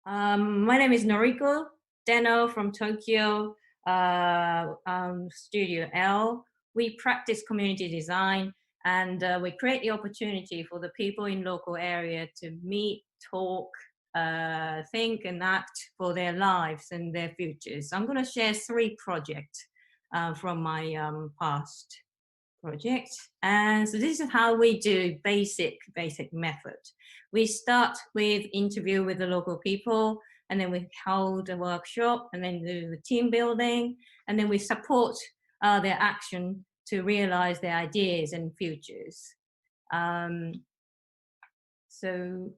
My name is Noriko Deno from Tokyo Studio L. We practice community design and we create the opportunity for the people in local area to meet, talk, think and act for their lives and their futures. I'm going to share 3 projects from my past project. And so this is how we do basic method. We start with interview with the local people, and then we hold a workshop, and then do the team building, and then we support their action to realize their ideas and futures. So,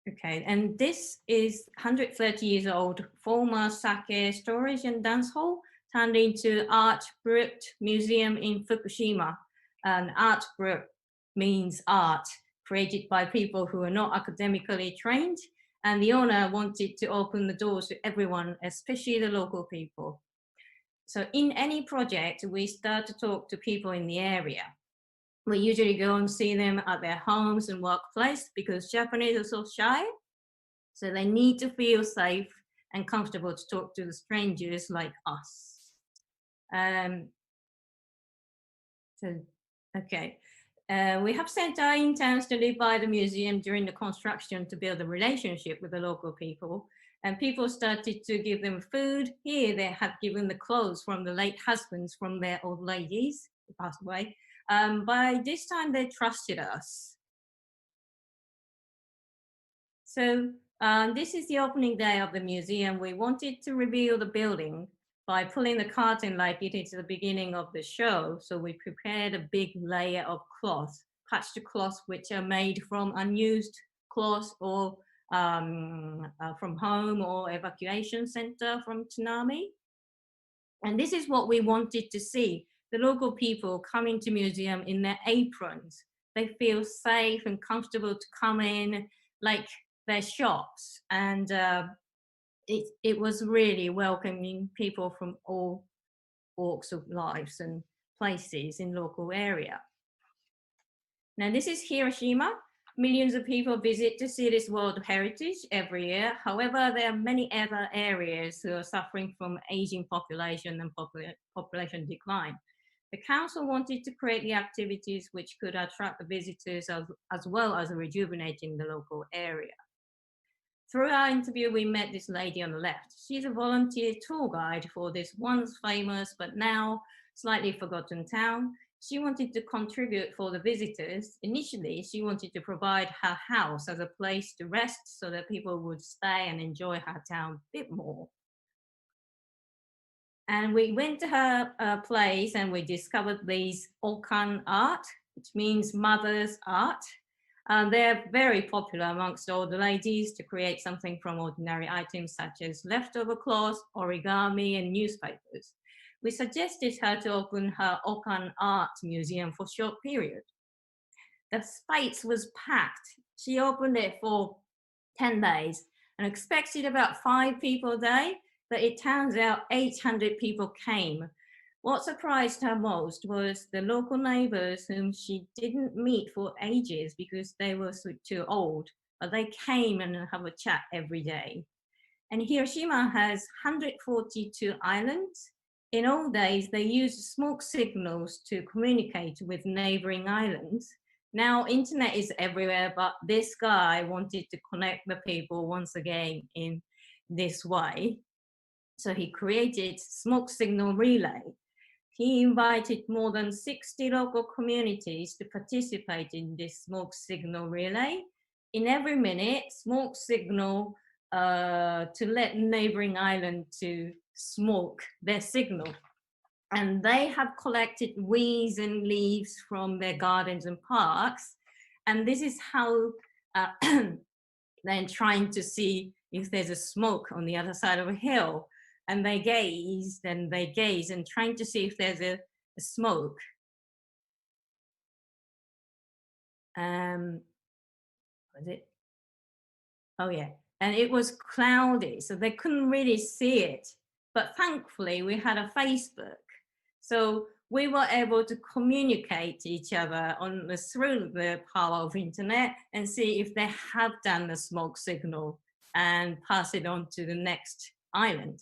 okay, and this is 130 years old former sake storage and dance hall turned into art brut museum in Fukushima. And art brut means art created by people who are not academically trained. And the owner wanted to open the doors to everyone, especially the local people. So in any project, we start to talk to people in the area. We usually go and see them at their homes and workplace because Japanese are so shy. So they need to feel safe and comfortable to talk to the strangers like us. We have sent our interns to live by the museum during the construction to build a relationship with the local people. And people started to give them food. Here they had given the clothes from the late husbands from their old ladies who passed away. By this time, they trusted us. So this is the opening day of the museum. We wanted to reveal the building by pulling the curtain like it is the beginning of the show. So we prepared a big layer of cloth, patched cloth, which are made from unused cloth or from home or evacuation center from tsunami. And this is what we wanted to see. The local people coming to museum in their aprons. They feel safe and comfortable to come in like their shops. And it was really welcoming people from all walks of lives and places in local area. Now this is Hiroshima. Millions of people visit to see this World Heritage every year. However, there are many other areas who are suffering from aging population and population decline. The council wanted to create the activities which could attract the visitors as well as rejuvenating the local area. Through our interview, we met this lady on the left. She's a volunteer tour guide for this once famous but now slightly forgotten town. She wanted to contribute for the visitors. Initially, she wanted to provide her house as a place to rest so that people would stay and enjoy her town a bit more. And we went to her place and we discovered these okan art, which means mother's art. They're very popular amongst all the ladies to create something from ordinary items such as leftover cloth, origami, and newspapers. We suggested her to open her okan art museum for a short period. The space was packed. She opened it for 10 days and expected about 5 people a day, but it turns out 800 people came. What surprised her most was the local neighbors whom she didn't meet for ages because they were too old, but they came and have a chat every day. And Hiroshima has 142 islands. In old days, they used smoke signals to communicate with neighboring islands. Now, internet is everywhere, but this guy wanted to connect the people once again in this way. So he created smoke signal relay. He invited more than 60 local communities to participate in this smoke signal relay. In every minute, smoke signal to let neighboring island to smoke their signal. And they have collected weeds and leaves from their gardens and parks. And this is how they're trying to see if there's a smoke on the other side of a hill. And they gaze and trying to see if there's a smoke. Was it? Oh yeah, and it was cloudy, so they couldn't really see it. But thankfully, we had a Facebook, so we were able to communicate to each other through the power of internet and see if they have done the smoke signal and pass it on to the next island.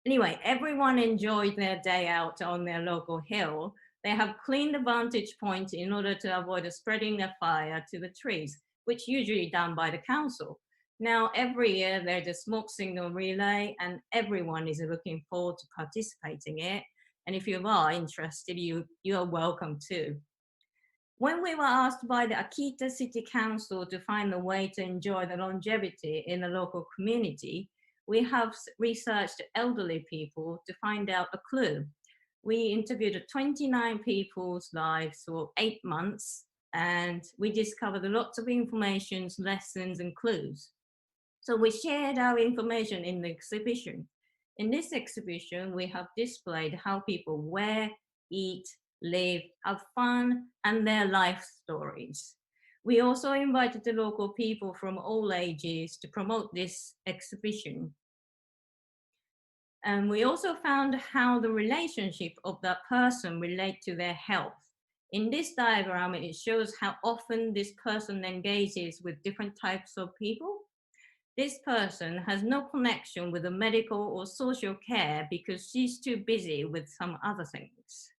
Anyway, everyone enjoyed their day out on their local hill. They have cleaned the vantage point in order to avoid the spreading of fire to the trees, which usually done by the council. Now, every year there's a smoke signal relay and everyone is looking forward to participating in it. And if you are interested, you are welcome too. When we were asked by the Akita City Council to find a way to enjoy the longevity in the local community, we have researched elderly people to find out a clue. We interviewed 29 people's lives for 8 months, and we discovered lots of information, lessons, and clues. So we shared our information in the exhibition. In this exhibition, we have displayed how people wear, eat, live, have fun, and their life stories. We also invited the local people from all ages to promote this exhibition. And we also found how the relationship of that person relate to their health. In this diagram, it shows how often this person engages with different types of people. This person has no connection with the medical or social care because she's too busy with some other things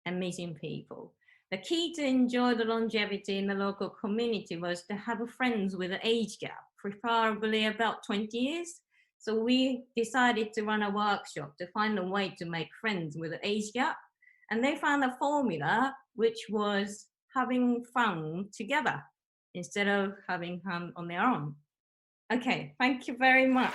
and meeting people. The key to enjoy the longevity in the local community was to have friends with an age gap, preferably about 20 years. So we decided to run a workshop to find a way to make friends with an age gap. And they found a formula, which was having fun together instead of having fun on their own. Okay, thank you very much.